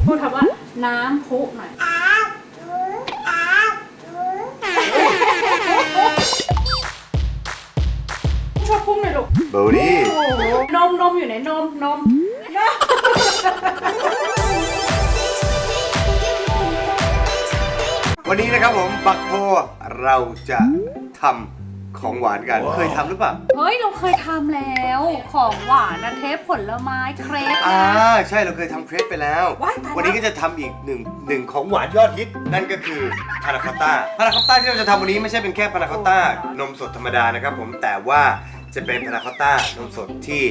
พูดคำว่าน้ำพุหน่อยชอบพุ่งเลยลูกเบลลี่นมอยู่ไหนนมวันนี้นะครับผมบักโพเราจะทำของหวานกันเคยทำหรือเปล่าเฮ้ยเราเคยทำแล้วของหวานนะเทปผลไม้เครปใช่เราเคยทำเครปไปแล้ววันนี้ก็จะทำอีกหนึ่งของหวานยอดฮิตนั่นก็คือพานาคอตต้าที่เราจะทำวันนี้ไม่ใช่เป็นแค่พานาคอตต้านมสดธรรมดานะครับผมแต่ว่าจะเป็นพานาคอตต้านมสดที่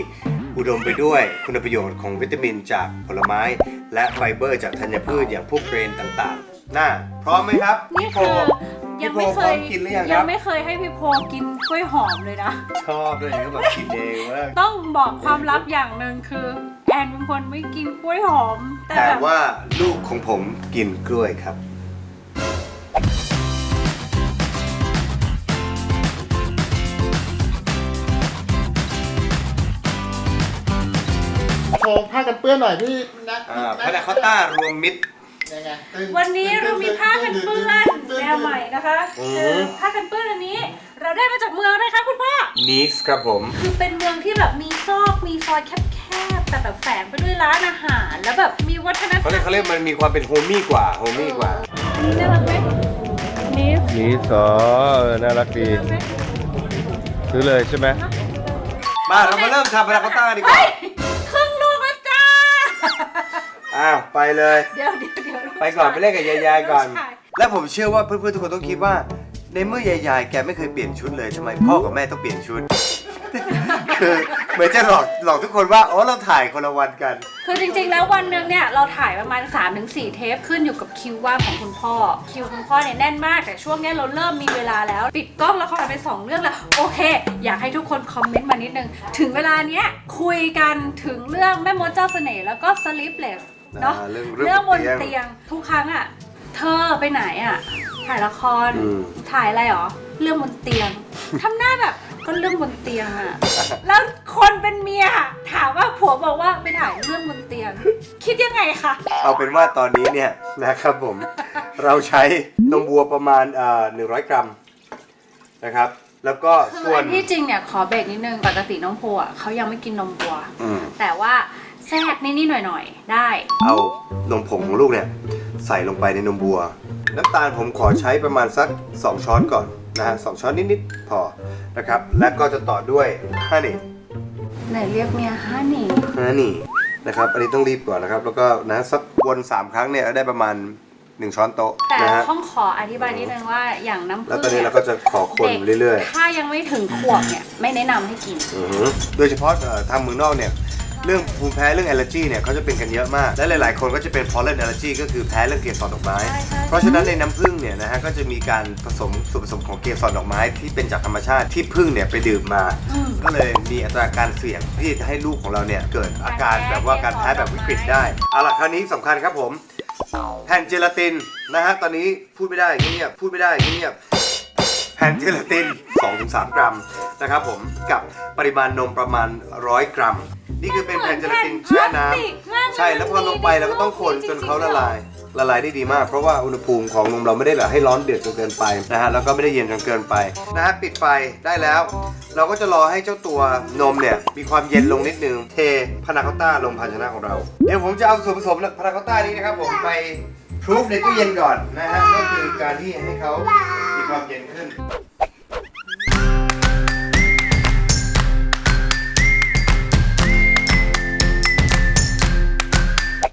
อุดมไปด้วยคุณประโยชน์ของวิตามินจากผลไม้และไฟเบอร์จากธัญพืชอย่างพวกเกรนต่างๆน่าพร้อมไหมครับนี่คือยังไม่เคยกินหรือยังค ยั รับ งไม่เคยให้พี่โพกินกล้วยหอมเลยนะชอบเลยก็แบบกินเองว่าต้องบอกความลับอย่างหนึ่งคือแอนเป็นคนไม่กินกล้วยหอมแต่ว่าลูกของผมกินกล้วยครับโชว์ผ้ากันเปื้อนหน่อยพี่นะพานาคอตต้ารวมมิตรวันนี้เรามีผ้ากันเปื้อนแนวใหม่นะคะผ้ากันเปื้อนอันนี้เราได้มาจากเมืองอะไรคะคุณพ่อนีสครับผมคือเป็นเมืองที่แบบมีซอกมีซอยแคบๆแต่แบบแฝงไปด้วยร้านอาหารแล้วแบบมีวัฒนธรรมเขาเรียกมันมีความเป็นโฮมี่กว่าน่ารักไหมนีสน่ารักดีซื้อเลยใช่ไหมมาเรามาเริ่มทำพานาคอตต้าดีกว่าครึ่งลูกแล้วจ้าไปเลยเดี๋ยวไปก่อนไปเล่นกับยายก่อนและผมเชื่อว่าเพื่อนๆทุกคนต้องคิดว่าในเมื่อยายแกไม่เคยเปลี่ยนชุดเลยทำไมพ่อกับแม่ต้องเปลี่ยนชุดคือเหมือนจะหลอกทุกคนว่าเราถ่ายคนละวันกันคือจริงๆแล้ววันนึงเนี่ยเราถ่ายประมาณ 3-4 เทปขึ้นอยู่กับคิวว่างของคุณพ่อคิวคุณพ่อเนี่ยแน่นมากแต่ช่วงนี้เราเริ่มมีเวลาแล้วปิดกล้องแล้วเขาถ่ายไป2 เรื่องแล้วโอเคอยากให้ทุกคนคอมเมนต์มานิดนึงถึงเวลาเนี้ยคุยกันถึงเรื่องแม่มดเจ้าเสน่ห์แล้วก็สลิปเลสเนาะเรื่องบนเตียงทุกครั้งเธอไปไหนถ่ายละครถ่ายอะไรหรอเรื่องบนเตียงทำหน้าแบบก็เรื่องบนเตียงแล้วคนเป็นเมียถามว่าผัวบอกว่าไปถ่ายเรื่องบนเตียงคิดยังไงคะเอาเป็นว่าตอนนี้เนี่ยนะครับผมเราใช้นมวัวประมาณ100 กรัมนะครับแล้วก็ส่วนที่จริงเนี่ยขอเบรกนิดนึงปกติน้องโพเขายังไม่กินนมวัวแต่ว่าแทรกนิดๆหน่อยๆได้เอานมผงของลูกเนี่ยใส่ลงไปในนมวัวน้ำตาลผมขอใช้ประมาณสัก2 ช้อนก่อนนะฮะ2 ช้อนนิดๆพอนะครับและก็จะต่อด้วยฮันนี่ไหนเรียกเมียฮันนี่นะครับอันนี้ต้องรีบก่อนนะครับแล้วก็นะสักวน3 ครั้งเนี่ยได้ประมาณ1 ช้อนโต๊ะแต่ต้องขออธิบายนิดนึงว่าอย่างน้ำผึ้งแล้วตอนนี้เราก็จะขอคนเรื่อยๆถ้ายังไม่ถึงขวบเนี่ยไม่แนะนำให้กินโดยเฉพาะทางเมืองนอกเนี่ยเรื่องภูมิแพ้เรื่องแอลเลอร์จีเนี่ยเขาจะเป็นกันเยอะมากและหลายๆคนก็จะเป็น pollen allergy ก็คือแพ้เรื่องเกสรดอกไม้เพราะฉะนั้นในน้ำผึ้งเนี่ยนะฮะก็จะมีการผสมส่วนผสมของเกสรดอกไม้ที่เป็นจากธรรมชาติที่ผึ้งเนี่ยไปดื่มมาก็เลยมีอัตราการเสี่ยงที่จะให้ลูกของเราเนี่ยเกิดอาการแบบว่าการแพ้แบบวิกฤตได้เอาล่ะคราวนี้สำคัญครับผมแผ่นเจลาตินนะฮะตอนนี้พูดไม่ได้เงียบแผ่นเจลาติน 2-3 กรัมนะครับผมกับปริมาณนมประมาณ100 กรัมนี่คือเป็นแผ่นเจลาตินแช่น้ำใช่แล้วพอลงไปเราก็ต้องคนจนเขาละลายได้ดีมากเพราะว่าอุณหภูมิของนมเราไม่ได้แบบให้ร้อนเดือดจนเกินไปนะฮะแล้วก็ไม่ได้เย็นจนเกินไปนะฮะปิดไฟได้แล้วเราก็จะรอให้เจ้าตัวนมเนี่ยมีความเย็นลงนิดนึงเทพานาคอตต้าลงภาชนะของเราเดี๋ยวผมจะเอาส่วนผสมพานาคอตต้านี้นะครับผมไปพรูฟในตู้เย็นก่อนนะฮะก็คือการที่ให้เขามีความเย็นขึ้น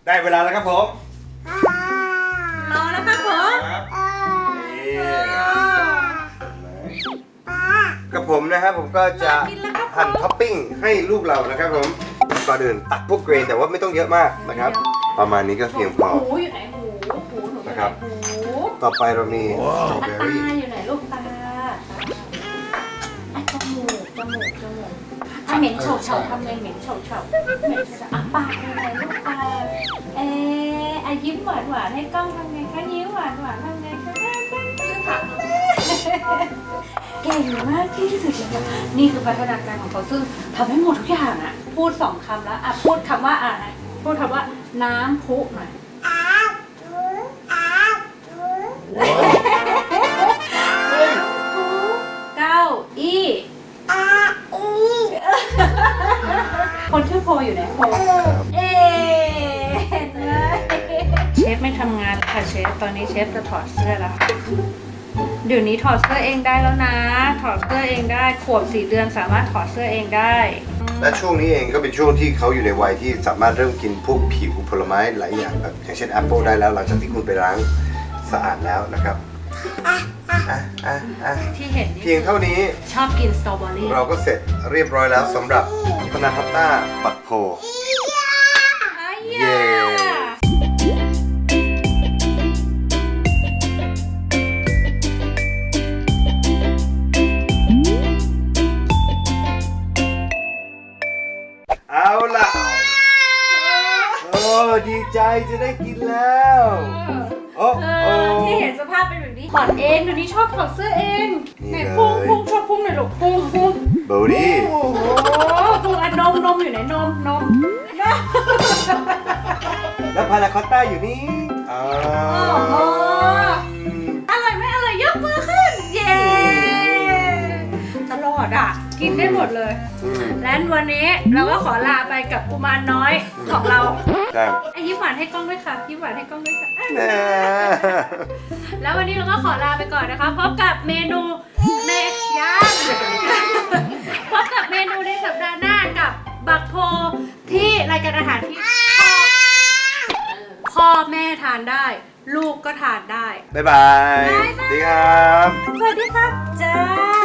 ได้เวลาแล้วครับผมรอแล้วครับผมกับผมนะครับผมก็จะหั่นท็อปปิ้งให้ลูกเรานะครับผมก่อนอื่นตักพวกเกรนแต่ว่าไม่ต้องเยอะมากนะครับประมาณนี้ก็เพียงพอหูอยู่ไหนหูหนูนะครับต่อไปเรามีสตรอเบอรี่ตาอยู่ไหนลูกตาจมูกเหม็นเฉาทำไงเหม็นเฉาปากยังไงลูกตายิ้มหวานให้กล้องทำไงคะยิ้มหวานทำไงคะเก่งมากที่สุดเลยนี่คือพัฒนาการของเขาซึ่งทำให้หมดทุกอย่างพูด2 คำแล้วพูดคำว่าน้ำพุหน่อย านค่ะเชฟตอนนี้เชฟจะถอดเสื้อแล้วค่ะเดี๋ยวนี้ถอดเสื้อเองได้แล้วนะ ถอดเสื้อเองได้ขวบ4 เดือนสามารถถอดเสื้อเองได้ และช่วงนี้เองก็เป็นช่วงที่เขาอยู่ในวัยที่สามารถเริ่มกินพวกผิวผลไม้หลายอย่างแบบอย่างเช่นแอปเปิลได้แล้วหลังจากที่คุณไปล้างสะอาดแล้วนะครับที่เห็นนี่ เพียงเท่านี้ ชอบกินสตรอเบอรี่ เราก็เสร็จเรียบร้อยแล้วสำหรับพานาคอตต้าบักโพ เย้ เอาล่ะ โอ้ดีใจจะได้กินแล้วโอ้โอ้ ที่เห็นสภาพเป็นแบบนี้ถอดเองเดี๋ยวนี้ชอบถอดเสื้อเอง นี่ ไหน เลย พุงชอบพุงหน่อยลูกพุง เบลดี้ โอ้โหพุงอ่ะนมอยู่ไหนนม แล้วพานาคอตต้าอยู่นี่อ๋อ โอ้โหอร่อยไหมอร่อยยกมือขึ้น เย้ตลอดอ่ะ กินได้หมดเลย อืม และวันนี้เราก็ขอลาไปกับกุมารน้อยของเรา ใช่ ยิ้มหวานให้กล้องด้วยค่ะยิ้มหวานให้กล้องด้วยค่ะ แน่ แล้ววันนี้เราก็ขอลาไปก่อนนะคะพบกับเมนูในย่าง พบกับเมนูในสัปดาห์หน้ากับบักโพที่รายการอาหารที่พ่อแม่ทานได้ ลูกก็ทานได้ บ๊ายบาย สวัสดีครับ สวัสดีครับจ้า